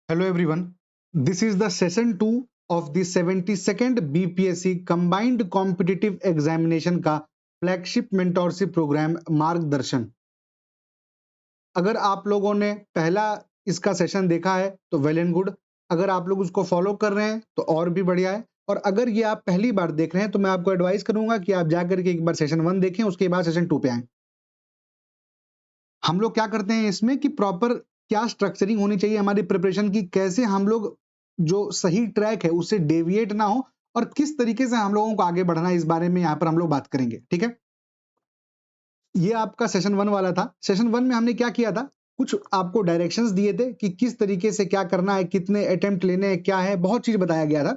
Hello everyone. This is the session 2 of the 72nd BPSC Combined Competitive Examination का flagship mentorship programme मार्गदर्शन। अगर आप लोगों ने पहला इसका सेशन देखा है तो वेल एंड गुड, अगर आप लोग उसको फॉलो कर रहे हैं तो और भी बढ़िया है, और अगर ये आप पहली बार देख रहे हैं तो मैं आपको एडवाइस करूंगा कि आप जाकर के एक बार सेशन 1 देखें, उसके बाद सेशन 2 पे आए। हम लोग क्या करते हैं इसमें कि प्रॉपर क्या स्ट्रक्चरिंग होनी चाहिए हमारी प्रिपरेशन की, कैसे हम लोग जो सही ट्रैक है उससे डेविएट ना हो, और किस तरीके से हम लोगों को आगे बढ़ना है, इस बारे में यहाँ पर हम लोग बात करेंगे। ठीक है, ये आपका सेशन 1 वाला था। सेशन 1 में हमने क्या किया था, कुछ आपको डायरेक्शंस दिए थे कि किस तरीके से क्या करना है, कितने अटेम्प्ट लेने हैं, क्या है, बहुत चीज बताया गया था।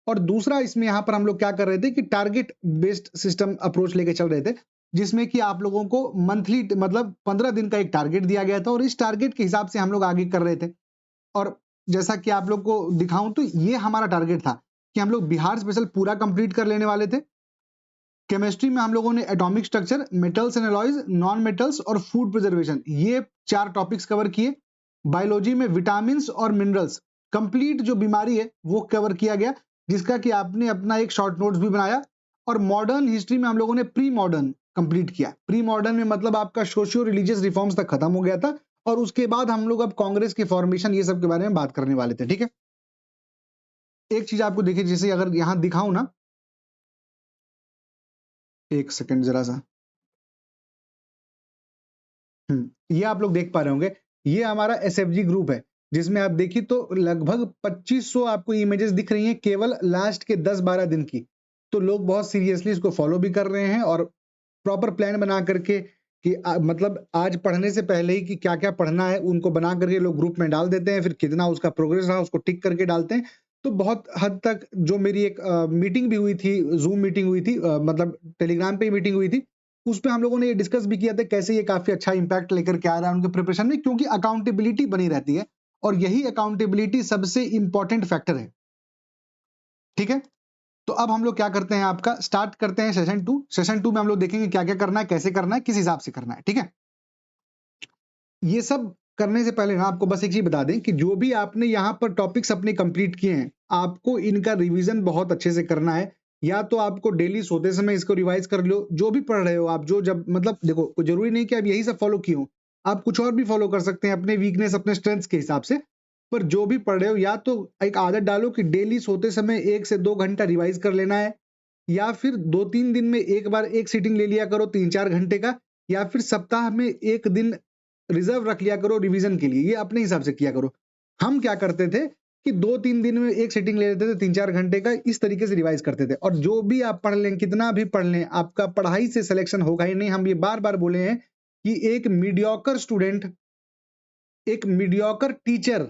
और दूसरा इसमें यहाँ पर हम लोग क्या कर रहे थे कि टारगेट बेस्ड सिस्टम अप्रोच लेके चल रहे थे, जिसमें कि आप लोगों को मंथली मतलब 15 दिन का एक टारगेट दिया गया था, और इस टारगेट के हिसाब से हम लोग आगे कर रहे थे। और जैसा कि आप लोग को दिखाऊं तो ये हमारा टारगेट था कि हम लोग बिहार स्पेशल पूरा कंप्लीट कर लेने वाले थे। केमिस्ट्री में हम लोगों ने atomic structure, metals and alloys, non metals और फूड प्रिजर्वेशन, ये 4 टॉपिक्स कवर किए। बायोलॉजी में विटामिन और मिनरल्स, कंप्लीट जो बीमारी है वो कवर किया गया, जिसका कि आपने अपना एक शॉर्ट नोट्स भी बनाया। और मॉडर्न हिस्ट्री में हम लोगों ने प्री मॉडर्न कंप्लीट किया। प्री मॉडर्न में मतलब आपका सोशियो रिलीजियस रिफॉर्म्स तक खत्म हो गया था, और उसके बाद हम लोग अब कांग्रेस की फॉर्मेशन ये सब के बारे में बात करने वाले थे। ठीक है, एक चीज आपको देखिए, जैसे अगर यहां दिखाऊं ना, एक सेकंड जरा सा, ये आप लोग देख पा रहे होंगे, ये हमारा एसएफजी ग्रुप है, जिसमें आप देखिए तो लगभग 2500 आपको इमेजेस दिख रही हैं केवल लास्ट के 10-12 दिन की। तो लोग बहुत सीरियसली इसको फॉलो भी कर रहे हैं, और प्रॉपर प्लान बना करके कि मतलब आज पढ़ने से पहले ही कि क्या क्या पढ़ना है उनको बना करके लोग ग्रुप में डाल देते हैं, फिर कितना उसका प्रोग्रेस रहा उसको टिक करके डालते हैं। तो बहुत हद तक जो मेरी एक मीटिंग भी हुई थी, जूम मीटिंग हुई थी, मतलब टेलीग्राम पे ही मीटिंग हुई थी, उस पे हम लोगों ने ये डिस्कस भी किया था कैसे ये काफी अच्छा इंपैक्ट लेकर के आ रहा है उनके प्रिपरेशन में, क्योंकि अकाउंटेबिलिटी बनी रहती है, और यही अकाउंटेबिलिटी सबसे इंपॉर्टेंट फैक्टर है। ठीक है, तो अब हम लोग क्या करते हैं, आपका स्टार्ट करते हैं सेशन 2। सेशन 2 में हम लोग देखेंगे क्या क्या करना है, कैसे करना है, किस हिसाब से करना है। ठीक है, ये सब करने से पहले ना आपको बस एक चीज बता दें कि जो भी आपने यहाँ पर टॉपिक्स अपने कंप्लीट किए हैं, आपको इनका रिवीजन बहुत अच्छे से करना है। या तो आपको डेली सोते समय इसको रिवाइज कर लो, जो भी पढ़ रहे हो आप, जो जब मतलब देखो, कोई जरूरी नहीं कि आप यही सब फॉलो किए हो, आप कुछ और भी फॉलो कर सकते हैं अपने वीकनेस अपने स्ट्रेंथ्स के हिसाब से। पर जो भी पढ़ रहे हो, या तो एक आदत डालो कि डेली सोते समय 1 से 2 घंटा रिवाइज कर लेना है, या फिर 2-3 दिन में एक बार एक सीटिंग ले लिया करो 3-4 घंटे का, या फिर सप्ताह में एक दिन रिजर्व रख लिया करो रिवीजन के लिए, ये अपने हिसाब से किया करो। हम क्या करते थे कि 2-3 दिन में एक सीटिंग ले लेते थे 3-4 घंटे का, इस तरीके से रिवाइज करते थे। और जो भी आप पढ़ लें, कितना भी पढ़ लें, आपका पढ़ाई से सिलेक्शन होगा ही नहीं। हम ये बार बार बोले हैं कि एक मीडियोकर स्टूडेंट, एक मीडियोकर टीचर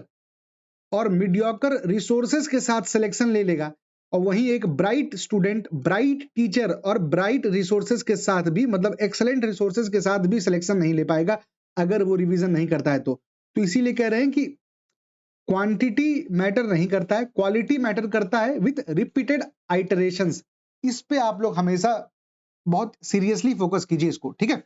और मीडियोकर रिसोर्सेज के साथ सिलेक्शन ले लेगा, और वहीं एक ब्राइट स्टूडेंट, ब्राइट टीचर और ब्राइट रिसोर्सेज के साथ भी, मतलब एक्सलेंट रिसोर्सेज के साथ भी सिलेक्शन नहीं ले पाएगा अगर वो रिवीजन नहीं करता है। तो इसीलिए कह रहे हैं कि क्वांटिटी मैटर नहीं करता है, क्वालिटी मैटर करता है विथ रिपीटेड आइटरेशंस। इस पे आप लोग हमेशा बहुत सीरियसली फोकस कीजिए इसको। ठीक है,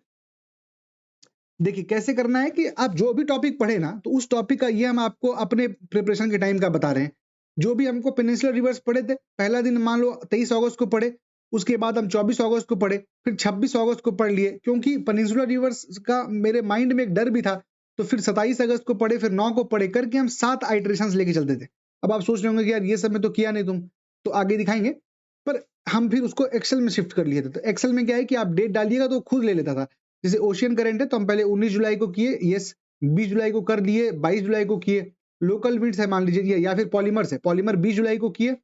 देखिए कैसे करना है कि आप जो भी टॉपिक पढ़े ना, तो उस टॉपिक का ये हम आपको अपने प्रिपरेशन के टाइम का बता रहे हैं। जो भी हमको पेनिनसुलर रिवर्स पढ़े थे, पहला दिन मान लो 23 अगस्त को पढ़े, उसके बाद हम 24 अगस्त को पढ़े, फिर 26 अगस्त को पढ़ लिए, क्योंकि पेनिनसुलर रिवर्स का मेरे माइंड में एक डर भी था। तो फिर 27 अगस्त को पढ़े, फिर 9 को पढ़े, करके हम 7 आइटरेशन लेके चलते थे। अब आप सोच रहे होंगे कि यार ये सब में तो किया नहीं तुम, तो आगे दिखाएंगे। पर हम फिर उसको एक्सेल में शिफ्ट कर लिए थे। तो एक्सेल में क्या है कि आप डेट डालिएगा तो खुद ले लेता था। जैसे ओशियन करंट है तो हम पहले 19 जुलाई को किए, यस, 20 जुलाई को कर लिए, 22 जुलाई को किए। लोकल मीट्स है मान लीजिए, या फिर पॉलीमर्स है, पॉलीमर 20 जुलाई को किए,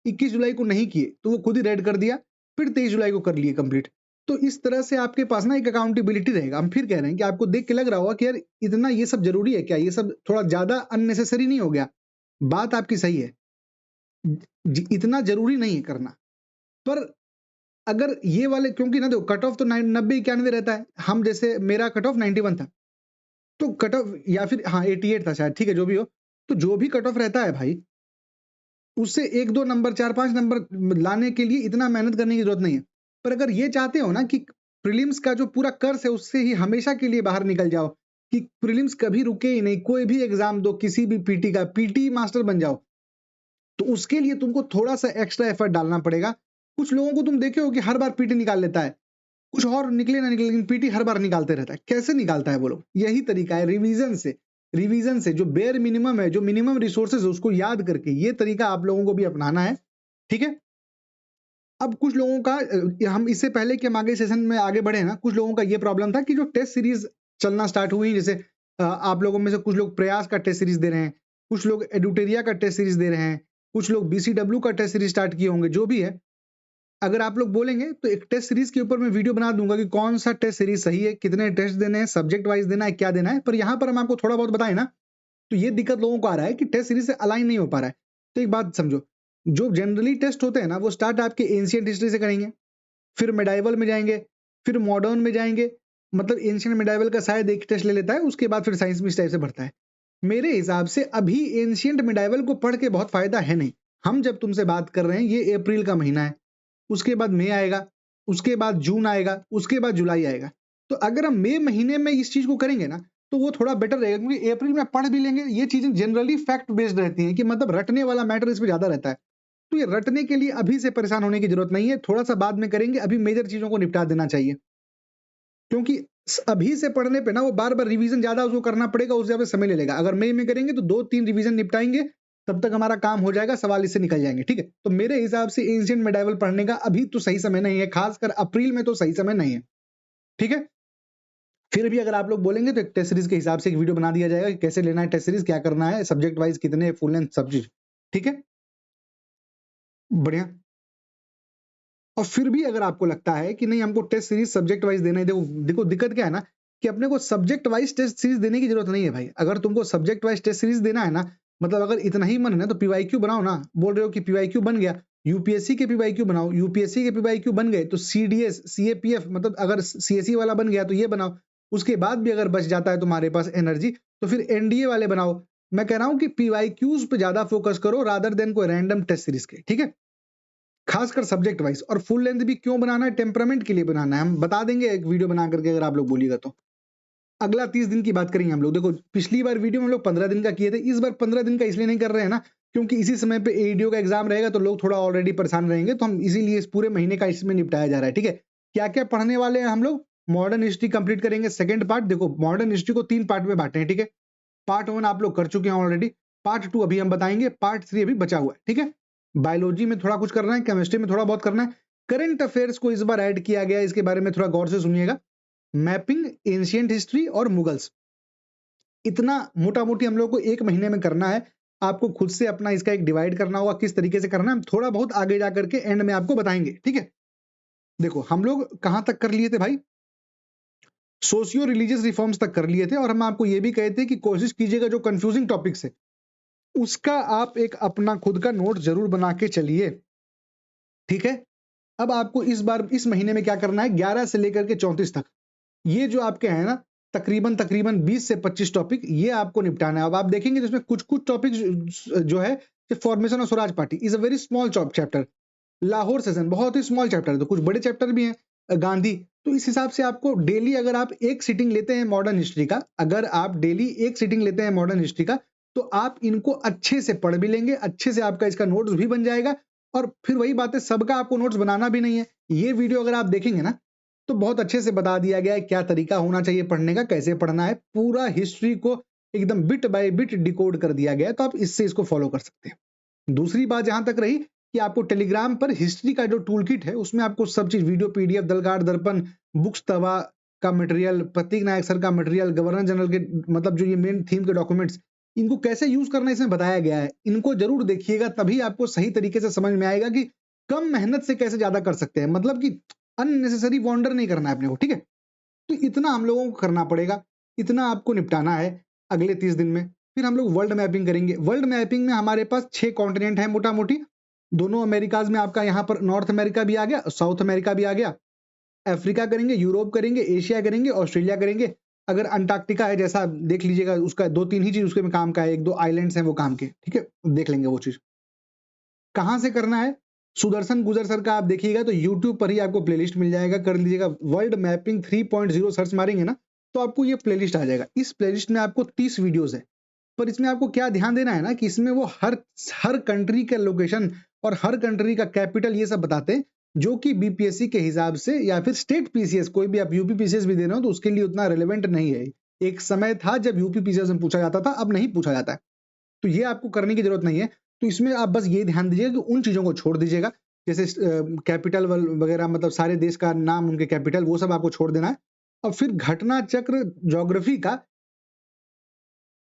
21 जुलाई को नहीं किए तो वो खुद ही रेड कर दिया, फिर 23 जुलाई को कर लिए कंप्लीट। तो इस तरह से आपके पास ना एक अकाउंटेबिलिटी रहेगा। हम फिर कह रहे हैं कि आपको देख के लग रहा होगा कि यार इतना ये सब जरूरी है क्या, ये सब थोड़ा ज्यादा अननेसेसरी नहीं हो गया। बात आपकी सही है, इतना जरूरी नहीं है करना। पर अगर ये वाले, क्योंकि ना देखो कट ऑफ तो 90-91 रहता है, हम जैसे मेरा कट ऑफ 91 था, तो कट ऑफ, या फिर हाँ 88 था शायद, ठीक है जो भी हो, तो जो भी कट ऑफ रहता है भाई, उससे 1-2 नंबर 4-5 नंबर लाने के लिए इतना मेहनत करने की जरूरत नहीं है। पर अगर ये चाहते हो ना कि प्रीलिम्स का जो पूरा कर्स है उससे ही हमेशा के लिए बाहर निकल जाओ, कि प्रीलिम्स कभी रुके ही नहीं, कोई भी एग्जाम दो, किसी भी पीटी का, पीटी मास्टर बन जाओ, तो उसके लिए तुमको थोड़ा सा एक्स्ट्रा एफर्ट डालना पड़ेगा। कुछ लोगों को तुम देखे हो कि हर बार पीटी निकाल लेता है, कुछ और निकले ना निकले, लेकिन पीटी हर बार निकालते रहता है। कैसे निकालता है वो लोग? यही तरीका है, रिवीजन से जो बेयर मिनिमम है, जो मिनिमम रिसोर्सेज है, उसको याद करके, ये तरीका आप लोगों को भी अपनाना है, ठीक है। अब कुछ लोगों का हम इससे पहले कि हम आगे सेशन में आगे बढ़े ना, कुछ लोगों का ये प्रॉब्लम था कि जो टेस्ट सीरीज चलना स्टार्ट हुई, जैसे आप लोगों में से कुछ लोग प्रयास का टेस्ट सीरीज दे रहे हैं, कुछ लोग एडुटेरिया का टेस्ट सीरीज दे रहे हैं, कुछ लोग बीसीडब्ल्यू का टेस्ट सीरीज स्टार्ट किए होंगे, जो भी है। अगर आप लोग बोलेंगे तो एक टेस्ट सीरीज के ऊपर मैं वीडियो बना दूंगा कि कौन सा टेस्ट सीरीज सही है, कितने टेस्ट देने हैं, सब्जेक्ट वाइज देना है, क्या देना है। पर यहाँ पर हम आपको थोड़ा बहुत बताएं ना, तो ये दिक्कत लोगों को आ रहा है कि टेस्ट सीरीज से अलाइन नहीं हो पा रहा है। तो एक बात समझो, जो जनरली टेस्ट होते हैं ना, वो स्टार्ट आपके एंशियंट हिस्ट्री से करेंगे, फिर मेडाइवल में जाएंगे, फिर मॉडर्न में जाएंगे, मतलब एंशियंट मेडाइवल का शायद एक टेस्ट ले लेता है, उसके बाद फिर साइंस में इस टाइप से बढ़ता है। मेरे हिसाब से अभी एंशियंट मेडाइवल को पढ़ के बहुत फायदा है नहीं। हम जब तुमसे बात कर रहे हैं, ये अप्रैल का महीना है, उसके बाद मई आएगा, उसके बाद जून आएगा, उसके बाद जुलाई आएगा। तो अगर हम मई महीने में इस चीज को करेंगे ना, तो वो थोड़ा बेटर रहेगा, क्योंकि अप्रैल में पढ़ भी लेंगे। ये चीजें जनरली फैक्ट बेस्ड रहती हैं, कि मतलब रटने वाला मैटर इसमें ज्यादा रहता है। तो ये रटने के लिए अभी से परेशान होने की जरूरत नहीं है, थोड़ा सा बाद में करेंगे, अभी मेजर चीजों को निपटा देना चाहिए। क्योंकि अभी से पढ़ने पे ना वो बार बार रिवीजन ज्यादा उसको करना पड़ेगा, उस ज्यादा समय ले लेगा। अगर मई में करेंगे तो 2-3 रिवीजन निपटाएंगे, तब तक हमारा काम हो जाएगा, सवाल इससे निकल जाएंगे, ठीक है। तो मेरे हिसाब से एंशिएंट मेडाइवल पढ़ने का अभी तो सही समय नहीं है, खासकर अप्रैल में तो सही समय नहीं है, ठीक है। फिर भी अगर आप लोग बोलेंगे तो एक टेस्ट सीरीज के हिसाब से एक वीडियो बना दिया जाएगा कि कैसे लेना है टेस्ट सीरीज, क्या करना है, सब्जेक्ट वाइज कितने, फुल लेंथ, सब चीज, ठीक है, बढ़िया। और फिर भी अगर आपको लगता है कि नहीं, हमको टेस्ट सीरीज सब्जेक्ट वाइज देना है, देखो देखो दिक्कत क्या है ना, कि अपने को सब्जेक्ट वाइज टेस्ट सीरीज देने की जरूरत नहीं है भाई। अगर तुमको सब्जेक्ट वाइज टेस्ट सीरीज देना है ना, मतलब अगर इतना ही मन है ना, तो पीवाईक्यू बनाओ ना। बोल रहे हो कि पीवाईक्यू बन गया, यूपीएससी के पीवाईक्यू बनाओ, यूपीएससी के पीवाईक्यू बन गए तो सीडीएस, सीएपीएफ, मतलब अगर सीएससी वाला बन गया तो ये बनाओ। उसके बाद भी अगर बच जाता है तुम्हारे पास एनर्जी, तो फिर एनडीए वाले बनाओ। मैं कह रहा हूं कि पीवाईक्यूज पे ज्यादा फोकस करो, रादर देन कोई रैंडम टेस्ट सीरीज के, ठीक है, खासकर सब्जेक्ट वाइज। और फुल लेंथ भी क्यों बनाना है? टेम्परामेंट के लिए बनाना है, हम बता देंगे एक वीडियो बना करके, अगर आप लोग बोलिएगा तो। अगला 30 दिन की बात करेंगे हम लोग। देखो पिछली बार वीडियो में हम लोग 15 दिन का किए थे, इस बार 15 दिन का इसलिए नहीं कर रहे हैं ना, क्योंकि इसी समय पे एडीओ का एग्जाम रहेगा, तो लोग थोड़ा ऑलरेडी परेशान रहेंगे, तो हम इसीलिए इस पूरे महीने का इसमें निपटाया जा रहा है, ठीक है। क्या क्या पढ़ने वाले हैं हम लोग? मॉडर्न हिस्ट्री कंप्लीट करेंगे, सेकंड पार्ट। देखो मॉडर्न हिस्ट्री को 3 पार्ट में बांटे हैं, ठीक है। पार्ट 1 आप लोग कर चुके हैं ऑलरेडी, पार्ट 2 अभी हम बताएंगे, पार्ट 3 अभी बचा हुआ है, ठीक है। बायोलॉजी में थोड़ा कुछ करना है, केमिस्ट्री में थोड़ा बहुत करना है, करंट अफेयर्स को इस बार ऐड किया गया है, इसके बारे में थोड़ा गौर से सुनिएगा। मैपिंग, एंशिएंट हिस्ट्री और मुगल्स, इतना मोटा मोटी हम लोग को एक महीने में करना है। आपको खुद से अपना इसका एक डिवाइड करना होगा, किस तरीके से करना है, हम थोड़ा बहुत आगे जा करके एंड में आपको बताएंगे, ठीक है। देखो हम लोग कहां तक कर लिए थे भाई? सोशियो रिलीजियस रिफॉर्म्स तक कर लिए थे, और हम आपको ये भी कहते हैं कि कोशिश कीजिएगा जो कंफ्यूजिंग टॉपिक्स है उसका आप एक अपना खुद का नोट जरूर बना के चलिए, ठीक है। अब आपको इस बार इस महीने में क्या करना है, 11 से लेकर के 34 तक, ये जो आपके हैं ना, तकरीबन तकरीबन 20 से 25 टॉपिक, ये आपको निपटाना है। अब आप देखेंगे जिसमें कुछ कुछ टॉपिक जो है, formation of Swaraj party is a very small chapter, Lahore session बहुत ही स्मॉल चैप्टर है, तो कुछ बड़े चैप्टर भी हैं, गांधी। तो इस हिसाब से आपको डेली, अगर आप एक सीटिंग लेते हैं मॉडर्न हिस्ट्री का, अगर आप डेली एक सीटिंग लेते हैं मॉडर्न हिस्ट्री का, तो आप इनको अच्छे से पढ़ भी लेंगे, अच्छे से आपका इसका नोट्स भी बन जाएगा। और फिर वही बात है, सबका आपको नोट्स बनाना भी नहीं है। ये वीडियो अगर आप देखेंगे ना, तो बहुत अच्छे से बता दिया गया है क्या तरीका होना चाहिए पढ़ने का, कैसे पढ़ना है, पूरा हिस्ट्री को एकदम बिट बाय बिट डिकोड कर दिया गया है, तो आप इससे इसको फॉलो कर सकते हैं। दूसरी बात जहां तक रही कि आपको टेलीग्राम पर हिस्ट्री का जो टूल किट है, उसमें आपको सब चीज, वीडियो, पीडीएफ, दलगाड़ दर्पण, बुक्स तवा का मटेरियल, प्रतीक नायक सर का मटेरियल, गवर्नर जनरल के, मतलब जो ये मेन थीम के डॉक्यूमेंट्स, इनको कैसे यूज करना है इसमें बताया गया है। इनको जरूर देखिएगा, तभी आपको सही तरीके से समझ में आएगा कि कम मेहनत से कैसे ज्यादा कर सकते हैं, मतलब कि अननेसेसरी वॉन्डर नहीं करना है अपने को, ठीक है। तो इतना हम लोगों को करना पड़ेगा, इतना आपको निपटाना है अगले 30 दिन में। फिर हम लोग वर्ल्ड मैपिंग करेंगे। वर्ल्ड मैपिंग में हमारे पास 6 कॉन्टिनेंट है मोटा मोटी, दोनों अमेरिकाज में आपका यहाँ पर नॉर्थ अमेरिका भी आ गया, साउथ अमेरिका भी आ गया, अफ्रीका करेंगे, यूरोप करेंगे, एशिया करेंगे, ऑस्ट्रेलिया करेंगे। अगर अंटार्कटिका है जैसा, देख लीजिएगा, उसका 2-3 ही चीज उसके में काम का है, 1-2 आइलैंड्स हैं वो काम के, ठीक है, देख लेंगे वो चीज। कहां से करना है? सुदर्शन गुजर सर का आप देखिएगा तो यूट्यूब पर ही आपको प्लेलिस्ट मिल जाएगा, कर लीजिएगा। वर्ल्ड मैपिंग 3.0 सर्च मारेंगे ना, तो आपको ये प्लेलिस्ट आ जाएगा। इस प्लेलिस्ट में आपको 30 वीडियोस है, पर इसमें आपको क्या ध्यान देना है ना कि इसमें वो हर कंट्री का लोकेशन और हर कंट्री का कैपिटल ये सब बताते हैं, जो कि बीपीएससी के हिसाब से या फिर स्टेट पीसीएस, कोई भी आप यूपी पीसीएस भी दे रहे हो तो उसके लिए उतना रिलेवेंट नहीं है। एक समय था जब यूपी पीसीएस में पूछा जाता था, अब नहीं पूछा जाता है, तो ये आपको करने की जरूरत नहीं है। तो इसमें आप बस ये ध्यान दीजिएगा कि उन चीजों को छोड़ दीजिएगा, जैसे कैपिटल वगैरह, मतलब सारे देश का नाम, उनके कैपिटल, वो सब आपको छोड़ देना है। और फिर घटना चक्र ज्योग्राफी का,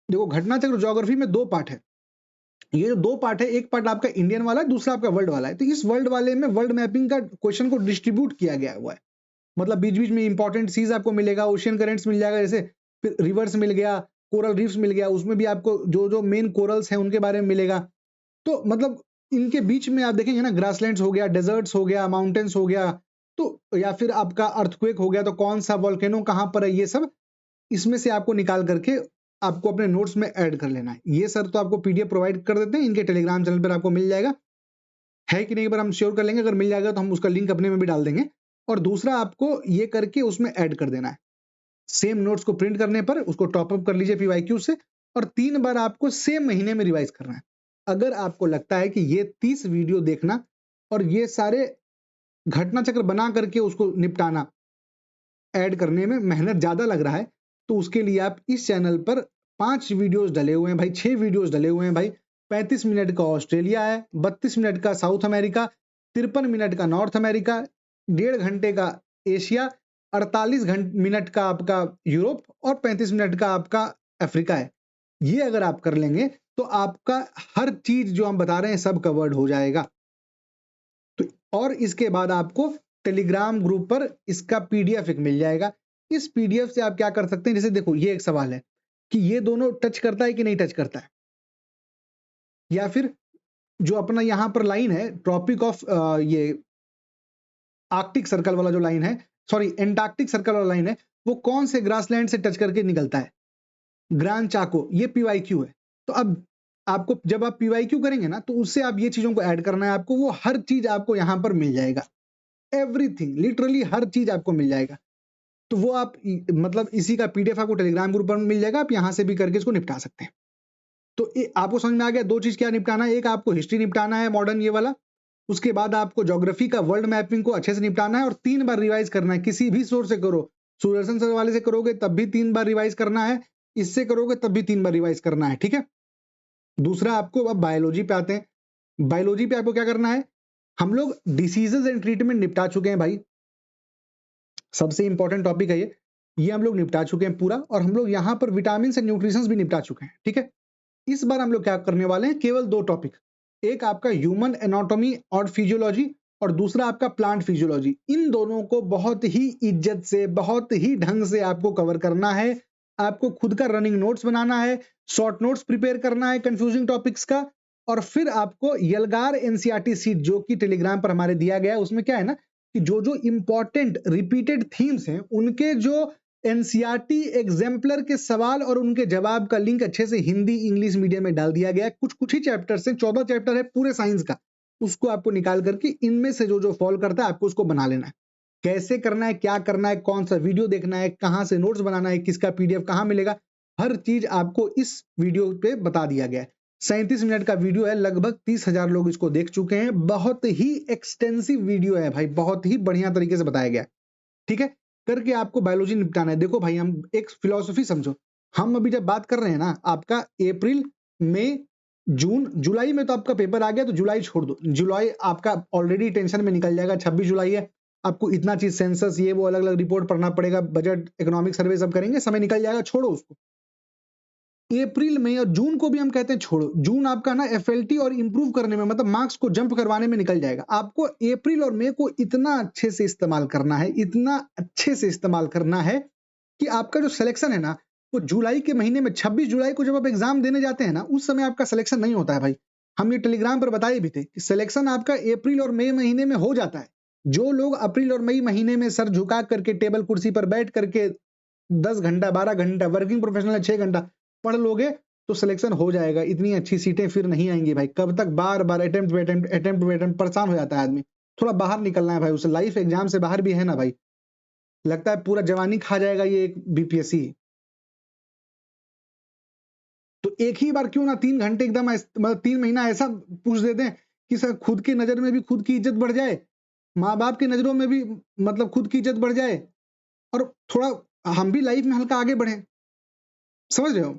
देखो घटना चक्र ज्योग्राफी में 2 पार्ट है। ये जो 2 पार्ट है, एक पार्ट आपका इंडियन वाला है, दूसरा आपका वर्ल्ड वाला है। तो इस वर्ल्ड वाले में वर्ल्ड मैपिंग का क्वेश्चन को डिस्ट्रीब्यूट किया गया हुआ है, मतलब बीच बीच में इंपॉर्टेंट सीज आपको मिलेगा, ओशियन करेंट्स मिल जाएगा, जैसे फिर रिवर्स मिल गया, कोरल रीफ्स मिल गया, उसमें भी आपको जो जो मेन कोरल्स हैं उनके बारे में मिलेगा। तो मतलब इनके बीच में आप देखेंगे ना, ग्रासलैंड्स हो गया, डेजर्ट्स हो गया, माउंटेन्स हो गया, तो या फिर आपका अर्थक्वेक हो गया, तो कौन सा वोल्केनो कहां पर है, ये सब इसमें से आपको निकाल करके आपको अपने नोट्स में ऐड कर लेना है। ये सर तो आपको पीडीएफ प्रोवाइड कर देते हैं, इनके टेलीग्राम चैनल पर आपको मिल जाएगा, है कि नहीं, पर हम श्योर कर लेंगे, अगर मिल जाएगा तो हम उसका लिंक अपने में भी डाल देंगे। और दूसरा आपको ये करके उसमें ऐड कर देना है, सेम नोट्स को प्रिंट करने पर उसको टॉप अप कर लीजिए पीवाईक्यू से, और 3 बार आपको सेम महीने में रिवाइज करना है। अगर आपको लगता है कि ये 30 वीडियो देखना और ये सारे घटना चक्र बना करके उसको निपटाना, ऐड करने में मेहनत ज्यादा लग रहा है, तो उसके लिए आप इस चैनल पर 5 वीडियोस डले हुए हैं भाई, 6 वीडियोस डले हुए हैं भाई। 35 मिनट का ऑस्ट्रेलिया है, 32 मिनट का साउथ अमेरिका, 53 मिनट का नॉर्थ अमेरिका, 1.5 घंटे का एशिया, 48 मिनट का आपका यूरोप और 35 मिनट का आपका अफ्रीका है। ये अगर आप कर लेंगे तो आपका हर चीज जो हम बता रहे हैं सब कवर्ड हो जाएगा। तो और इसके बाद आपको टेलीग्राम ग्रुप पर इसका पीडीएफ एक मिल जाएगा। इस पीडीएफ से आप क्या कर सकते हैं, जैसे देखो ये एक सवाल है कि ये दोनों टच करता है कि नहीं टच करता है, या फिर जो अपना यहां पर लाइन है ट्रॉपिक ऑफ ये आर्कटिक सर्कल वाला जो लाइन है, सॉरी एंटार्क्टिक सर्कल वाला लाइन है, वो कौन से ग्रासलैंड से टच करके निकलता है, ग्रांड चाको, ये पीवाईक्यू है। तो अब आपको जब आप पीवाईक्यू करेंगे ना, तो उससे आप ये चीजों को ऐड करना है, आपको वो हर चीज आपको यहां पर मिल जाएगा, एवरीथिंग, लिटरली हर चीज आपको मिल जाएगा। तो वो आप मतलब इसी का पीडीएफ आपको टेलीग्राम ग्रुप पर मिल जाएगा, आप यहां से भी करके इसको निपटा सकते हैं। तो आपको समझ में आ गया 2 चीज क्या निपटाना है, एक आपको हिस्ट्री निपटाना है मॉडर्न ये वाला, उसके बाद आपको ज्योग्राफी का वर्ल्ड मैपिंग को अच्छे से निपटाना है और 3 बार रिवाइज करना है। किसी भी सोर्स से करो, सुदर्शन सर वाले से करोगे तब भी 3 बार रिवाइज करना है, इससे करोगे तब भी 3 बार रिवाइज करना है, ठीक है। दूसरा आपको अब बायोलॉजी पे आते हैं। बायोलॉजी पे आपको क्या करना है, हम लोग डिसीजेज एंड ट्रीटमेंट निपटा चुके हैं भाई, सबसे इंपॉर्टेंट टॉपिक है ये हम लोग निपटा चुके हैं पूरा, और हम लोग यहाँ पर विटामिन एंड न्यूट्रिशंस भी निपटा चुके हैं, ठीक है। इस बार हम लोग क्या करने वाले हैं, केवल 2 टॉपिक, एक आपका ह्यूमन एनाटॉमी और फिजियोलॉजी और दूसरा आपका प्लांट फिजियोलॉजी। इन दोनों को बहुत ही इज्जत से, बहुत ही ढंग से आपको कवर करना है। आपको खुद का रनिंग नोट्स बनाना है, शॉर्ट नोट्स प्रिपेयर करना है कंफ्यूजिंग टॉपिक्स का, और फिर आपको यलगार एनसीईआरटी सीट जो कि टेलीग्राम पर हमारे दिया गया है, उसमें क्या है ना कि जो जो इंपॉर्टेंट रिपीटेड थीम्स हैं उनके जो एनसीईआरटी एग्जाम्पलर के सवाल और उनके जवाब का लिंक अच्छे से हिंदी इंग्लिश मीडियम में डाल दिया गया है। कुछ कुछ ही चैप्टर से, 14 चैप्टर है पूरे साइंस का, उसको आपको निकाल करके इनमें से जो जो फॉलो करता है आपको उसको बना लेना है। कैसे करना है, क्या करना है, कौन सा वीडियो देखना है, कहां से नोट्स बनाना है, किसका पीडीएफ कहां मिलेगा, हर चीज आपको इस वीडियो पे बता दिया गया है। 37 मिनट का वीडियो है, लगभग 30,000 लोग इसको देख चुके हैं। बहुत ही एक्सटेंसिव वीडियो है भाई, बहुत ही बढ़िया तरीके से बताया गया, ठीक है। करके आपको बायोलॉजी निपटाना है। देखो भाई, हम एक फिलॉसफी समझो, हम अभी जब बात कर रहे हैं ना, आपका अप्रैल मई जून जुलाई में तो आपका पेपर आ गया, तो जुलाई छोड़ दो, जुलाई आपका ऑलरेडी टेंशन में निकल जाएगा। 26 जुलाई है, आपको इतना चीज सेंसस ये वो अलग अलग रिपोर्ट पढ़ना पड़ेगा, बजट इकोनॉमिक सर्वे सब करेंगे, समय निकल जाएगा, छोड़ो उसको। अप्रैल मई और जून को भी हम कहते हैं छोड़ो, जून आपका ना एफएलटी और इंप्रूव करने में, मतलब मार्क्स को जंप करवाने में निकल जाएगा। आपको अप्रैल और मई को इतना अच्छे से इस्तेमाल करना है, इतना अच्छे से इस्तेमाल करना है कि आपका जो सिलेक्शन है ना, वो जुलाई के महीने में 26 जुलाई को जब आप एग्जाम देने जाते हैं ना, उस समय आपका सिलेक्शन नहीं होता है भाई। हम ये टेलीग्राम पर बताए भी थे कि सिलेक्शन आपका अप्रैल और मई महीने में हो जाता है। जो लोग अप्रैल और मई महीने में सर झुका करके टेबल कुर्सी पर बैठ करके 10 घंटा 12 घंटा, वर्किंग प्रोफेशनल 6 घंटा पढ़ लोगे तो सिलेक्शन हो जाएगा। इतनी अच्छी सीटें फिर नहीं आएंगी भाई, कब तक बार बार अटेम्प्ट परेशान हो जाता है आदमी। थोड़ा बाहर निकलना है भाई, उसे लाइफ एग्जाम से बाहर भी है ना भाई, लगता है पूरा जवानी खा जाएगा ये एक बीपीएससी। तो एक ही बार क्यों ना 3 घंटे एकदम मतलब 3 महीना ऐसा पूछ देते हैं कि सर खुद की नजर में भी खुद की इज्जत बढ़ जाए, माँ बाप की नजरों में भी मतलब खुद की इज्जत बढ़ जाए, और थोड़ा हम भी लाइफ में हल्का आगे बढ़े। समझ रहे हो?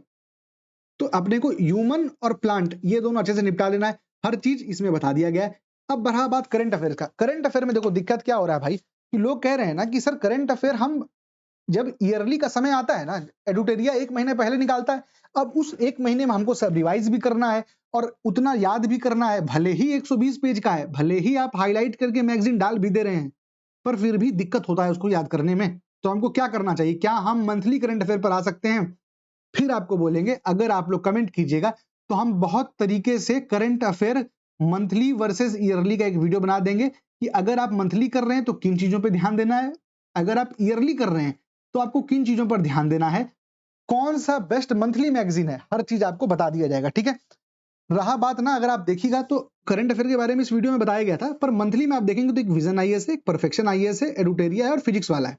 तो अपने को ह्यूमन और प्लांट ये दोनों अच्छे से निपटा लेना है, हर चीज इसमें बता दिया गया है। अब बढ़ा बात करंट अफेयर का। करंट अफेयर में देखो दिक्कत क्या हो रहा है भाई, कि लोग कह रहे हैं ना कि सर करंट अफेयर हम जब ईयरली का समय आता है ना, एडुटेरिया 1 महीने पहले निकालता है, अब उस 1 महीने में हमको सब रिवाइज भी करना है और उतना याद भी करना है। भले ही 120 पेज का है, भले ही आप हाईलाइट करके मैगजीन डाल भी दे रहे हैं, पर फिर भी दिक्कत होता है उसको याद करने में। तो हमको क्या करना चाहिए? क्या हम मंथली करंट अफेयर पर आ सकते हैं? फिर आपको बोलेंगे, अगर आप लोग कमेंट कीजिएगा तो हम बहुत तरीके से current affair monthly versus yearly का एक वीडियो बना देंगे कि अगर आप मंथली कर रहे हैं तो किन चीजों पर ध्यान देना है, अगर आप ईयरली कर रहे हैं तो आपको किन चीजों पर ध्यान देना है, कौन सा बेस्ट मंथली मैगजीन है, हर चीज आपको बता दिया जाएगा। ठीक है? रहा बात ना, अगर आप देखिएगा तो करंट अफेयर के बारे में इस वीडियो में बताया गया था, पर मंथली में आप देखेंगे तो एक विजन आईएएस है, एक परफेक्शन आईएएस है, एडुटेरिया है और फिजिक्स वाला है।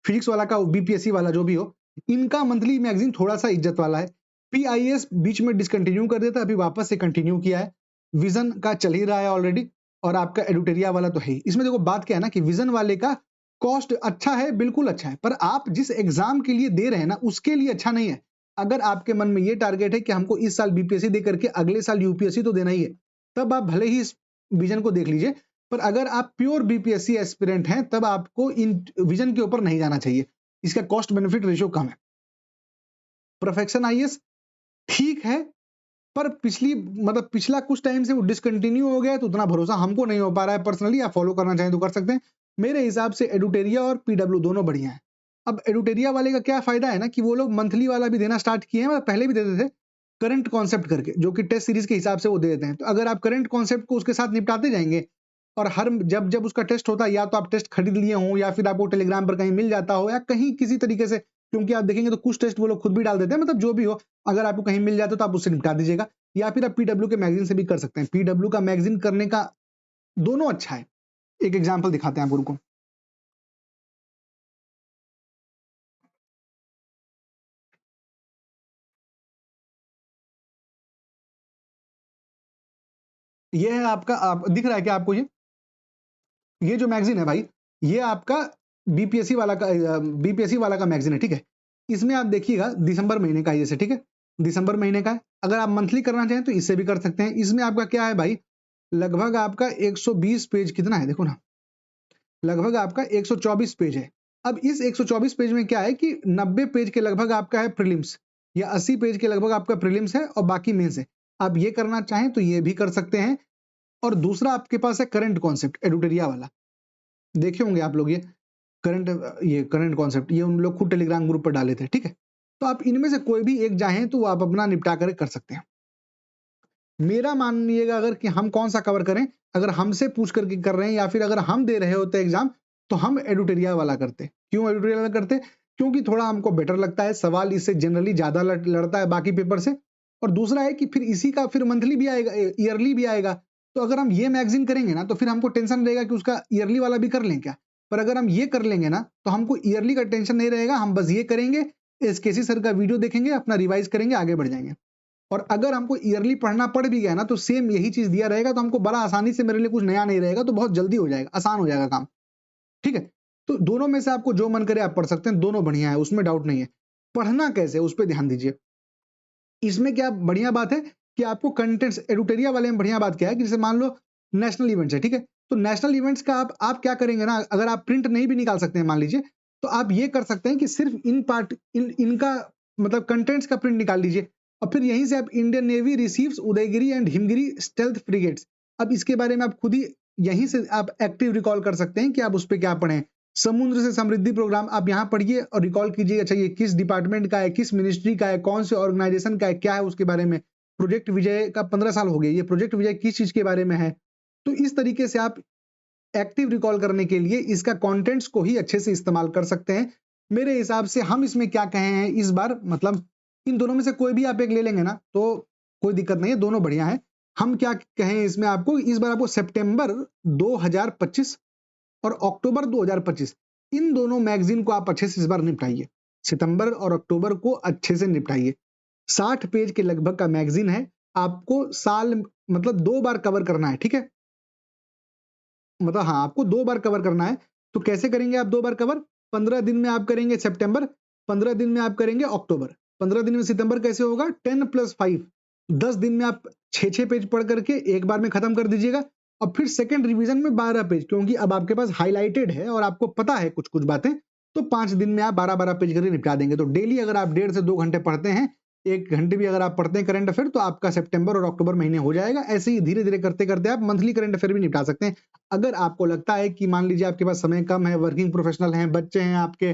फिजिक्स वाला का बीपीएससी वाला जो भी हो, इनका मंथली मैगजीन थोड़ा सा इज्जत वाला है। पीआईएस बीच में डिसकंटिन्यू कर देता, अभी वापस से कंटिन्यू किया है। विजन का चल ही रहा है ऑलरेडी, और आपका एडुटेरिया वाला तो है ही। इसमें देखो बात क्या है ना, कि विजन वाले का कॉस्ट अच्छा है, बिल्कुल अच्छा है, पर आप जिस एग्जाम के लिए दे रहे हैं ना उसके लिए अच्छा नहीं है। अगर आपके मन में ये टारगेट है कि हमको इस साल बीपीएससी दे करके अगले साल यूपीएससी तो देना ही है, तब आप भले ही इस विजन को देख लीजिए। पर अगर आप प्योर बीपीएससी एस्पिरेंट हैं तब आपको इन विजन के ऊपर नहीं जाना चाहिए, इसका कॉस्ट बेनिफिट रेशियो कम है। परफेक्शन आईएएस ठीक है, पर पिछला कुछ टाइम से वो डिसकंटिन्यू हो गया है, तो उतना भरोसा हमको नहीं हो पा रहा है। पर्सनली आप फॉलो करना चाहें तो कर सकते हैं। मेरे हिसाब से एडुटेरिया और पीडब्ल्यू दोनों बढ़िया हैं। अब एडुटेरिया वाले का क्या फायदा है ना, कि वो लोग मंथली वाला भी देना स्टार्ट किए हैं, मतलब पहले भी देते थे करंट कॉन्सेप्ट करके, जो कि टेस्ट सीरीज के हिसाब से वो दे देते हैं। तो अगर आप करंट कॉन्सेप्ट को उसके साथ निपटाते जाएंगे, और हर जब जब उसका टेस्ट होता है, या तो आप टेस्ट खरीद लिए हो, या फिर आपको टेलीग्राम पर कहीं मिल जाता हो, या कहीं किसी तरीके से, क्योंकि आप देखेंगे तो कुछ टेस्ट वो लोग खुद भी डाल देते हैं, मतलब जो भी हो, अगर आपको कहीं मिल जाता है तो आप उससे निपटा दीजिएगा। या फिर आप पीडब्ल्यू के मैगजीन से भी कर सकते हैं। पीडब्ल्यू का मैगजीन करने का दोनों अच्छा है। एक एग्जांपल दिखाते हैं आपको, रुको। ये है आपका, दिख रहा है क्या आपको? ये जो मैगजीन है भाई, ये आपका बीपीएससी वाला का मैगजीन है। ठीक है? इसमें आप देखिएगा दिसंबर महीने का ये से, ठीक है, दिसंबर महीने का है। अगर आप मंथली करना चाहें तो इससे भी कर सकते हैं। इसमें आपका क्या है भाई, लगभग आपका 120 पेज, कितना है देखो ना, लगभग आपका 124 पेज है। अब इस 124 पेज में क्या है कि 90 पेज के लगभग आपका है प्रीलिम्स, या 80 पेज के लगभग आपका प्रीलिम्स है, और बाकी मेंस है। आप ये करना चाहें तो ये भी कर सकते हैं। और दूसरा आपके पास है करंट कॉन्सेप्ट, एडुटेरिया वाला, देखे होंगे आप लोग ये करंट कॉन्सेप्ट, ये उन लोग खुद टेलीग्राम ग्रुप पर डाले थे। ठीक है? तो आप इनमें से कोई भी एक चाहें तो आप अपना निपटा कर सकते हैं। मेरा मानिएगा अगर कि हम कौन सा कवर करें, अगर हमसे पूछ करके कर रहे हैं, या फिर अगर हम दे रहे होते एग्जाम, तो हम एडुटेरिया वाला करते। क्यों एडुटेरिया वाला करते? क्योंकि थोड़ा हमको बेटर लगता है, सवाल इससे जनरली ज्यादा लड़ता है बाकी पेपर से। और दूसरा है कि फिर इसी का फिर मंथली भी आएगा, ईयरली भी आएगा। तो अगर हम ये मैगजीन करेंगे ना, तो फिर हमको टेंशन रहेगा कि उसका ईयरली वाला भी कर लें क्या। पर अगर हम ये कर लेंगे ना, तो हमको ईयरली का टेंशन नहीं रहेगा, हम बस ये करेंगे, एसकेसी सर का वीडियो देखेंगे, अपना रिवाइज करेंगे, आगे बढ़ जाएंगे। और अगर हमको ईयरली पढ़ना पड़ भी गया ना, तो सेम यही चीज दिया रहेगा, तो हमको बड़ा आसानी से, मेरे लिए कुछ नया नहीं रहेगा, तो बहुत जल्दी हो जाएगा, आसान हो जाएगा काम। ठीक है? तो दोनों में से आपको जो मन करे आप पढ़ सकते हैं, दोनों बढ़िया है, उसमें डाउट नहीं है। पढ़ना कैसे, उस पर ध्यान दीजिए। इसमें क्या बढ़िया बात है कि आपको कंटेंट्स, एडुटेरिया वाले में बढ़िया बात क्या है कि जैसे मान लो नेशनल इवेंट्स है, ठीक है, तो नेशनल इवेंट्स का आप क्या करेंगे ना, अगर आप प्रिंट नहीं भी निकाल सकते हैं मान लीजिए, तो आप ये कर सकते हैं कि सिर्फ इनका मतलब कंटेंट्स का प्रिंट निकाल लीजिए, और फिर यहीं से आप Indian Navy receives Udaygiri and Himgiri stealth frigates, अब इसके बारे में आप खुद ही यहीं से आप एक्टिव रिकॉल कर सकते हैं कि आप उस पर क्या पढ़ें। समुद्र से समृद्धि प्रोग्राम आप यहाँ पढ़िए और रिकॉल कीजिए, अच्छा ये किस डिपार्टमेंट का है, किस मिनिस्ट्री का है, कौन से ऑर्गेनाइजेशन का है, क्या है उसके बारे में। प्रोजेक्ट विजय का 15 साल हो गए, ये प्रोजेक्ट विजय किस चीज के बारे में है। तो इस तरीके से आप एक्टिव रिकॉल करने के लिए इसका कंटेंट्स को ही अच्छे से इस्तेमाल कर सकते हैं। मेरे हिसाब से हम इसमें क्या कहे हैं इस बार, मतलब इन दोनों में से कोई भी आप एक ले लेंगे ना तो कोई दिक्कत नहीं है, दोनों बढ़िया है। हम क्या कहें इसमें आपको, इस बार आपको सितंबर 2025 और अक्टूबर 2025 इन दोनों मैगजीन को आप अच्छे से इस बार निपटाइए, सितंबर और अक्टूबर को अच्छे से निपटाइए। 60 पेज के लगभग का मैगजीन है, आपको साल मतलब 2 बार कवर करना है, ठीक है? मतलब हाँ, आपको 2 बार कवर करना है। तो कैसे करेंगे आप 2 बार कवर? 15 दिन में आप करेंगे सितंबर, 15 दिन में आप करेंगे अक्टूबर। 15 दिन में सितंबर कैसे होगा? 10 + 5, 10 दिन में आप 6-6 पेज पढ़ करके एक बार में खत्म कर दीजिएगा और फिर सेकंड रिवीजन में 12 पेज, क्योंकि अब आपके पास हाइलाइटेड है और आपको पता है कुछ-कुछ बातें, तो 5 दिन में आप 12-12 पेज करके निपटा देंगे। तो डेली अगर आप 1.5 से 2 घंटे पढ़ते हैं, 1 घंटे भी अगर आप पढ़ते हैं करंट अफेयर, तो आपका सितंबर और अक्टूबर महीने हो जाएगा। ऐसे ही धीरे-धीरे करते-करते आप मंथली करंट अफेयर भी निपटा सकते हैं। अगर आपको लगता है कि मान लीजिए आपके पास समय कम है, वर्किंग प्रोफेशनल हैं, बच्चे हैं आपके,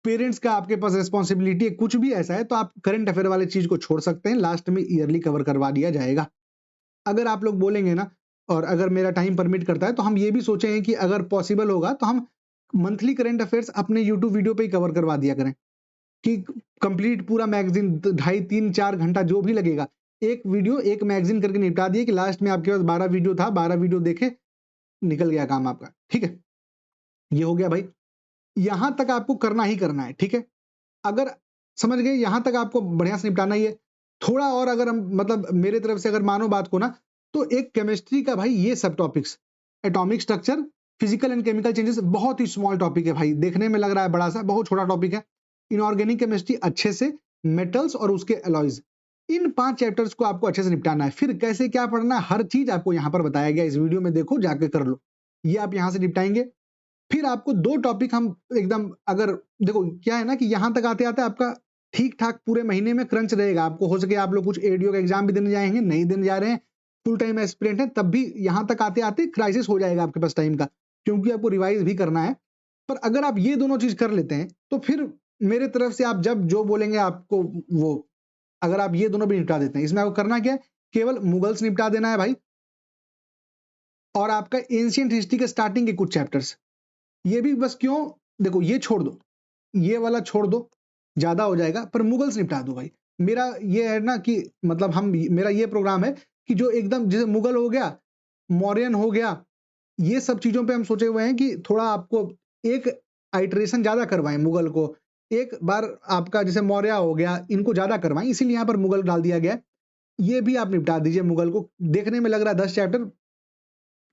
पेरेंट्स का आपके पास रिस्पॉन्सिबिलिटी है, कुछ भी ऐसा है, तो आप करंट अफेयर वाली चीज को छोड़ सकते हैं, लास्ट में ईयरली कवर करवा दिया जाएगा। अगर आप लोग बोलेंगे ना, और अगर मेरा टाइम परमिट करता है, तो हम ये भी सोचे हैं कि अगर पॉसिबल होगा तो हम मंथली करंट अफेयर्स अपने यूट्यूब वीडियो पे ही कवर करवा दिया करें, कि कंप्लीट पूरा मैगजीन 2.5-3-4 घंटा जो भी लगेगा, एक वीडियो एक मैगजीन करके निपटा दिए कि लास्ट में आपके पास 12 वीडियो था, 12 वीडियो देखे, निकल गया काम आपका, ठीक है? ये हो गया भाई, यहां तक आपको करना ही करना है, ठीक है? अगर समझ गए, यहां तक आपको बढ़िया से निपटाना ही है। थोड़ा और अगर हम मतलब मेरे तरफ से अगर मानो बात को ना, तो एक केमिस्ट्री का भाई ये सब topics, atomic structure, physical and chemical changes, बहुत ही स्मॉल टॉपिक है भाई, देखने में लग रहा है बड़ा सा, बहुत छोटा टॉपिक है। इनऑर्गेनिक केमिस्ट्री अच्छे से, मेटल्स और उसके अलॉयज, इन 5 चैप्टर्स को आपको अच्छे से निपटाना है। फिर कैसे क्या पढ़ना है, हर चीज आपको यहाँ पर बताया गया, इस वीडियो में देखो, जाके कर लो। ये आप यहाँ से निपटाएंगे। फिर आपको 2 टॉपिक हम एकदम, अगर देखो क्या है ना कि यहाँ तक आते-आते आपका ठीक-ठाक पूरे महीने में क्रंच रहेगा। आपको हो सके आप लोग कुछ एडीओ का एग्जाम भी देने जाएंगे, नहीं देने जा रहे हैं, फुल टाइम एस्पिरेंट है, तब भी यहाँ तक आते-आते क्राइसिस हो जाएगा आपके पास टाइम का, क्योंकि आपको रिवाइज भी करना है। पर अगर आप ये दोनों चीज कर लेते हैं, तो फिर मेरे तरफ से आप जब जो बोलेंगे आपको वो, अगर आप ये दोनों भी निपटा देते हैं, इसमें आपको करना क्या है, केवल मुगल्स निपटा देना है भाई, और आपका एंशिएंट हिस्ट्री के स्टार्टिंग के कुछ चैप्टर्स, ये भी बस क्यों, देखो ये छोड़ दो, ये वाला छोड़ दो, ज्यादा हो जाएगा, पर मुगल्स निपटा दो भाई। मेरा ये है ना कि मतलब मेरा ये प्रोग्राम है कि जो एकदम जैसे मुगल हो गया, मौर्यन हो गया, ये सब चीजों पे हम सोचे हुए हैं कि थोड़ा आपको एक आइटरेशन ज्यादा करवाएं मुगल को, एक बार आपका जैसे मौर्य हो गया, इनको ज्यादा करवाएं, इसीलिए यहाँ पर मुगल डाल दिया गया है। ये भी आप निपटा दीजिए मुगल को, देखने में लग रहा है 10 चैप्टर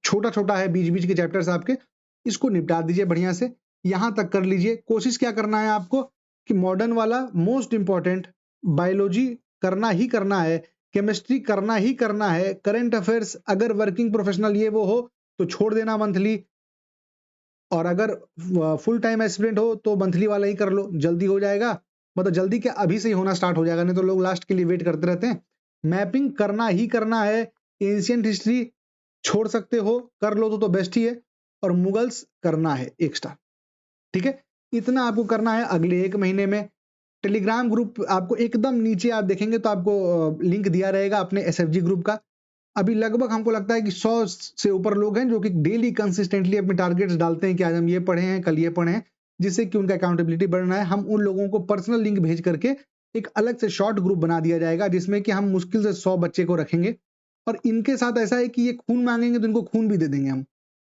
छोटा छोटा है, बीच बीच के चैप्टर्स आपके, इसको निपटा दीजिए बढ़िया से, यहां तक कर लीजिए। कोशिश क्या करना है आपको कि मॉडर्न वाला मोस्ट इंपॉर्टेंट, बायोलॉजी करना ही करना है, केमिस्ट्री करना ही करना है, करंट अफेयर्स अगर वर्किंग प्रोफेशनल ये वो हो तो छोड़ देना मंथली, और अगर फुल टाइम एस्पिरेंट हो तो मंथली वाला ही कर लो, जल्दी हो जाएगा। मतलब जल्दी क्या, अभी से ही होना स्टार्ट हो जाएगा, नहीं तो लोग लास्ट के लिए वेट करते रहते हैं। मैपिंग करना ही करना है, एंशिएंट हिस्ट्री छोड़ सकते हो, कर लो तो बेस्ट ही है, और मुगल्स करना है एक्स्ट्रा, ठीक है? इतना आपको करना है अगले 1 महीने में। टेलीग्राम ग्रुप आपको एकदम नीचे आप देखेंगे तो आपको लिंक दिया रहेगा अपने एसएफजी ग्रुप का। अभी लगभग हमको लगता है कि 100 से ऊपर लोग हैं जो कि डेली कंसिस्टेंटली अपने टारगेट्स डालते हैं कि आज हम ये पढ़े हैं, कल ये पढ़े हैं, जिससे कि उनका अकाउंटेबिलिटी बढ़ रहा है। हम उन लोगों को पर्सनल लिंक भेज करके एक अलग से शॉर्ट ग्रुप बना दिया जाएगा, जिसमें कि हम मुश्किल से 100 बच्चे को रखेंगे, और इनके साथ ऐसा है कि ये खून मांगेंगे तो इनको खून भी दे देंगे हम।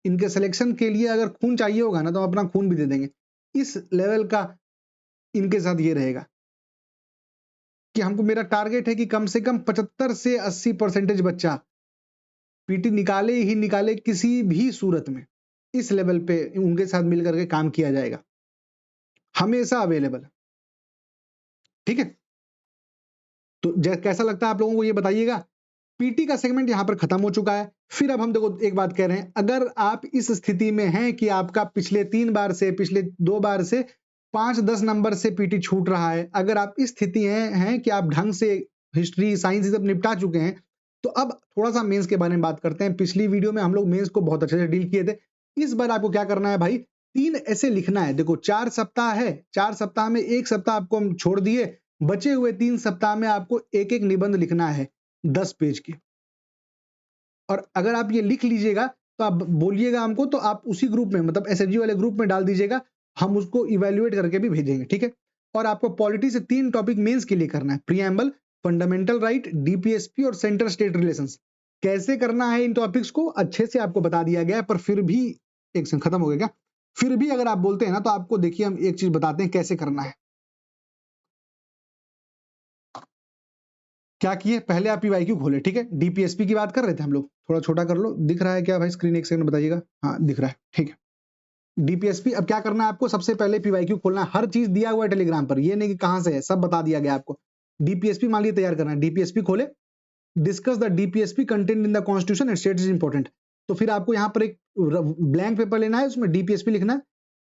इनके सिलेक्शन के लिए अगर खून चाहिए होगा ना, तो हम अपना खून भी दे देंगे। इस लेवल का इनके साथ ये रहेगा कि हमको, मेरा टारगेट है कि कम से कम 75 से 80% बच्चा पीटी निकाले ही निकाले, किसी भी सूरत में। इस लेवल पे उनके साथ मिलकर के काम किया जाएगा, हमेशा अवेलेबल, ठीक है? तो कैसा लगता है आप लोगों को, ये बताइएगा। पीटी का सेगमेंट यहां पर खत्म हो चुका है। फिर अब हम देखो एक बात कह रहे हैं, अगर आप इस स्थिति में हैं कि आपका पिछले 3 बार से, पिछले 2 बार से 5-10 नंबर से पीटी छूट रहा है, अगर आप इस स्थिति हैं कि आप ढंग से हिस्ट्री साइंस सब निपटा चुके हैं, तो अब थोड़ा सा मेंस के बारे में बात करते हैं। पिछली वीडियो में हम लोग मेंस को बहुत अच्छे से डील किए थे। इस बार आपको क्या करना है भाई, 3 ऐसे लिखना है। देखो 4 सप्ताह है, 4 सप्ताह में 1 सप्ताह आपको हम छोड़ दिए, बचे हुए 3 सप्ताह में आपको एक एक निबंध लिखना है 10 पेज के। और अगर आप ये लिख लीजिएगा तो आप बोलिएगा हमको, तो आप उसी ग्रुप में, मतलब एसएफजी वाले ग्रुप में डाल दीजिएगा, हम उसको इवेल्युएट करके भी भेजेंगे, ठीक है? और आपको पॉलिटी से 3 टॉपिक मेंस के लिए करना है, प्रीएम्बल, फंडामेंटल राइट, डीपीएसपी और सेंटर स्टेट रिलेशंस। कैसे करना है इन टॉपिक्स को अच्छे से आपको बता दिया गया है, पर फिर भी एक सेकंड, खत्म हो गया क्या? फिर भी अगर आप बोलते हैं ना, तो आपको देखिए हम एक चीज बताते हैं कैसे करना है। क्या किए, पहले आप पीवाईक्यू खोले, ठीक है, डीपीएसपी की बात कर रहे थे हम लोग, थोड़ा छोटा कर लो, दिख रहा है क्या भाई स्क्रीन, एक सेकंड बताइएगा, हाँ दिख रहा है, ठीक है। डीपीएसपी, अब क्या करना है आपको, सबसे पहले पीवाईक्यू खोलना है, हर चीज दिया हुआ है टेलीग्राम पर, ये नहीं कि कहां से है, सब बता दिया गया आपको। डीपीएसपी मान लीजिए तैयार करना है, डीपीएसपी खोले, discuss the DPSP content in the constitution and state is important. तो फिर आपको यहाँ पर एक ब्लैंक पेपर लेना है, उसमें डीपीएसपी लिखना है,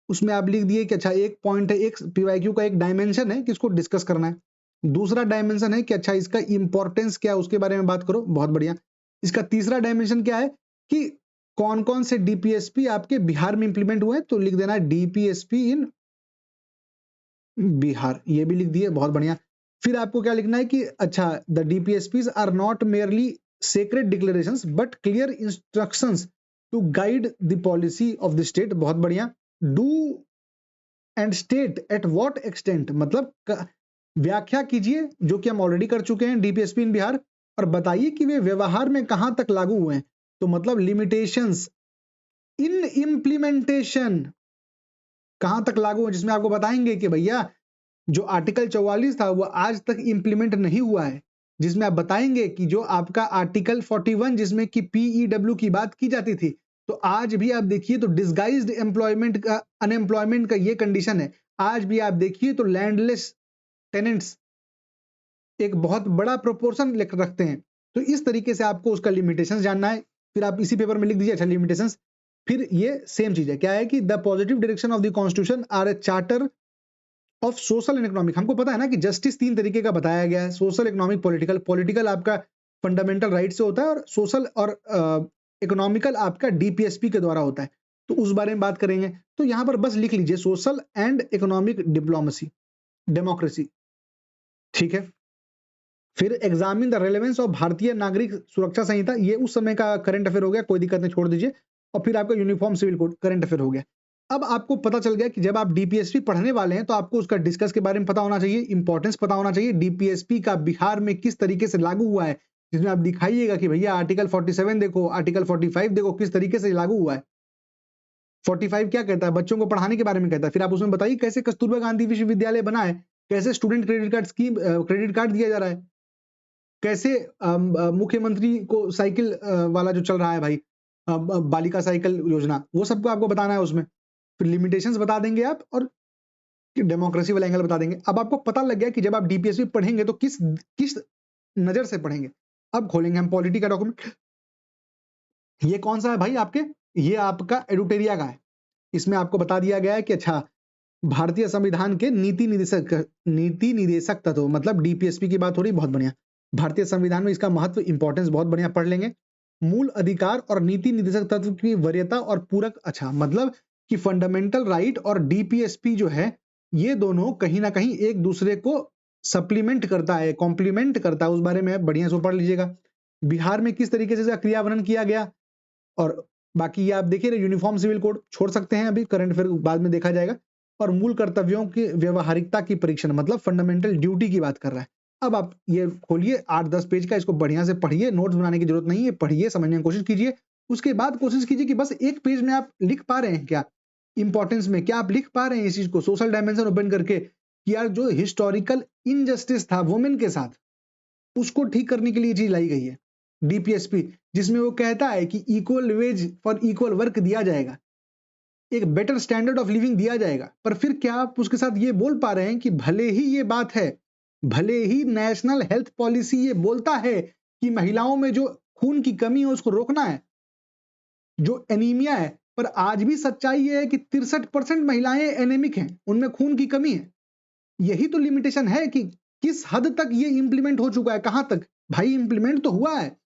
उसमें आप लिख दिए कि अच्छा एक पॉइंट है, एक पीवाईक्यू का एक डायमेंशन है कि इसको डिस्कस करना है, दूसरा डायमेंशन है कि अच्छा इसका इंपॉर्टेंस क्या है उसके बारे में बात करो, बहुत बढ़िया। इसका तीसरा डायमेंशन क्या है कि कौन कौन से डीपीएसपी आपके बिहार में इंप्लीमेंट हुए, तो लिख देना डीपीएसपी इन बिहार, ये भी लिख दिए, बहुत बढ़िया। फिर आपको क्या लिखना है कि अच्छा the DPSPs are not merely secret declarations but clear instructions to guide the policy of the state, बहुत बढ़िया। Do and state at what extent, मतलब व्याख्या कीजिए, जो कि हम ऑलरेडी कर चुके हैं, डीपीएसपी इन बिहार, और बताइए कि वे व्यवहार में कहां तक लागू हुए हैं, तो मतलब लिमिटेशंस इन इम्प्लीमेंटेशन कहां तक लागू है, जिसमें आपको बताएंगे कि भैया जो आर्टिकल 44 था वो आज तक इंप्लीमेंट नहीं हुआ है, जिसमें आप बताएंगे कि जो आपका आर्टिकल 41 जिसमें कि पीईडब्ल्यू की बात की जाती थी, तो आज भी आप देखिए तो डिसगाइज्ड एम्प्लॉयमेंट का, अनएम्प्लॉयमेंट का ये कंडीशन है, आज भी आप देखिए तो लैंडलेस टेनेंट्स एक बहुत बड़ा प्रोपोर्शन रखते हैं। तो इस तरीके से आपको उसका लिमिटेशंस जानना है, फिर आप इसी पेपर में लिख दीजिए अच्छा लिमिटेशंस। फिर ये सेम चीज है, क्या है कि the positive direction of the constitution are a charter of social and economic. हमको पता है ना कि जस्टिस 3 तरीके का बताया गया है, सोशल, इकोनॉमिक, पॉलिटिकल। पॉलिटिकल आपका फंडामेंटल राइट से होता है, और सोशल और इकोनॉमिकल आपका डीपीएसपी के द्वारा होता है, तो उस बारे में बात करेंगे। तो यहां पर बस लिख लीजिए social and economic diplomacy, democracy, ठीक है। फिर एग्जामिन द रेलेवेंस ऑफ भारतीय नागरिक सुरक्षा संहिता, ये उस समय का करंट अफेयर हो गया, कोई दिक्कत नहीं, छोड़ दीजिए। और फिर आपका uniform civil code current affair हो गया। अब आपको पता चल गया कि जब आप डीपीएसपी पढ़ने वाले हैं तो आपको उसका डिस्कस के बारे में पता होना चाहिए, इंपॉर्टेंस पता होना चाहिए, डीपीएसपी का बिहार में किस तरीके से लागू हुआ है, जिसमें आप दिखाइएगा कि भैया आर्टिकल 47 देखो, आर्टिकल 45 देखो, किस तरीके से लागू हुआ है। 45 क्या कहता है, बच्चों को पढ़ाने के बारे में कहता है। फिर आप उसमें बताइए कैसे कस्तूरबा गांधी विश्वविद्यालय बना है, कैसे student credit card scheme, credit card दिया जा रहा है, कैसे मुख्यमंत्री को साइकिल वाला जो चल रहा है भाई, बालिका साइकिल योजना, वो सबको आपको बताना है उसमें। फिर लिमिटेशंस बता देंगे आप, और डेमोक्रेसी वाला एंगल बता देंगे। अब आपको पता लग गया कि जब आप डीपीएसपी पढ़ेंगे तो किस किस नजर से पढ़ेंगे। अब खोलेंगे हम पॉलिटी का डॉक्यूमेंट, ये कौन सा है भाई आपके, ये आपका एडुटेरिया का है। इसमें आपको बता दिया गया है कि अच्छा भारतीय संविधान के नीति निदेशक तत्व, मतलब डीपीएसपी की बात हो रही, बहुत बढ़िया। भारतीय संविधान में इसका महत्व, इंपॉर्टेंस, बहुत बढ़िया, पढ़ लेंगे। मूल अधिकार और नीति निदेशक तत्व की वरीयता और पूरक, अच्छा मतलब कि फंडामेंटल राइट और डीपीएसपी जो है, ये दोनों कहीं ना कहीं एक दूसरे को सप्लीमेंट करता है, कॉम्प्लीमेंट करता है, उस बारे में बढ़िया से पढ़ लीजिएगा। बिहार में किस तरीके से इसका क्रियान्वयन किया गया, और बाकी ये आप देखिए, यूनिफॉर्म सिविल कोड छोड़ सकते हैं अभी, करंट फिर बाद में देखा जाएगा। और मूल कर्तव्यों की व्यवहारिकता की परीक्षण, मतलब फंडामेंटल ड्यूटी की बात कर रहा है। अब आप ये खोलिए 8-10 पेज का, इसको बढ़िया से पढ़िए, नोट्स बनाने की जरूरत नहीं है, पढ़िए, समझने की कोशिश कीजिए। उसके बाद कोशिश कीजिए कि बस एक पेज में आप लिख पा रहे हैं क्या, इंपॉर्टेंस में क्या आप लिख पा रहे हैं इस चीज को, सोशल डायमेंशन ओपन करके, कि यार जो हिस्टोरिकल इनजस्टिस था वुमेन के साथ, उसको ठीक करने के लिए चीज लाई गई है डीपीएसपी, जिसमें वो कहता है कि equal ways for equal work दिया जाएगा, एक बेटर स्टैंडर्ड ऑफ लिविंग दिया जाएगा। पर फिर क्या आप उसके साथ ये बोल पा रहे हैं कि भले ही ये बात है, भले ही नेशनल हेल्थ पॉलिसी ये बोलता है कि महिलाओं में जो खून की कमी है उसको रोकना है, जो एनीमिया है, पर आज भी सच्चाई ये है कि 63% महिलाएं एनेमिक हैं, उनमें खून की कमी है। यही तो लिमिटेशन है कि किस हद तक ये इंप्लीमेंट हो चुका है, कहां तक भाई इंप्लीमेंट तो हुआ है।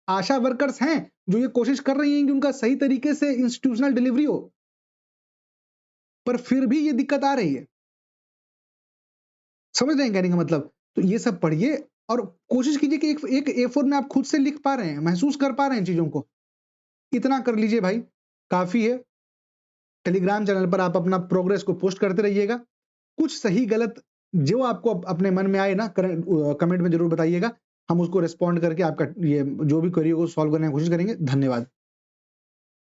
आशा वर्कर्स हैं जो ये कोशिश कर रही हैं कि उनका सही तरीके से इंस्टीट्यूशनल डिलीवरी हो, पर फिर भी ये दिक्कत आ रही है। समझ रहे हैं कहने का मतलब? तो ये सब पढ़िए और कोशिश कीजिए कि एक A4 में आप खुद से लिख पा रहे हैं, महसूस कर पा रहे हैं चीजों को। इतना कर लीजिए भाई, काफी है। टेलीग्राम चैनल पर आप अपना प्रोग्रेस को पोस्ट करते रहिएगा। कुछ सही गलत जो आपको अपने मन में आए ना, कमेंट में जरूर बताइएगा, हम उसको रिस्पॉन्ड करके आपका ये जो भी क्वेरी को सॉल्व करने की कोशिश करेंगे। धन्यवाद।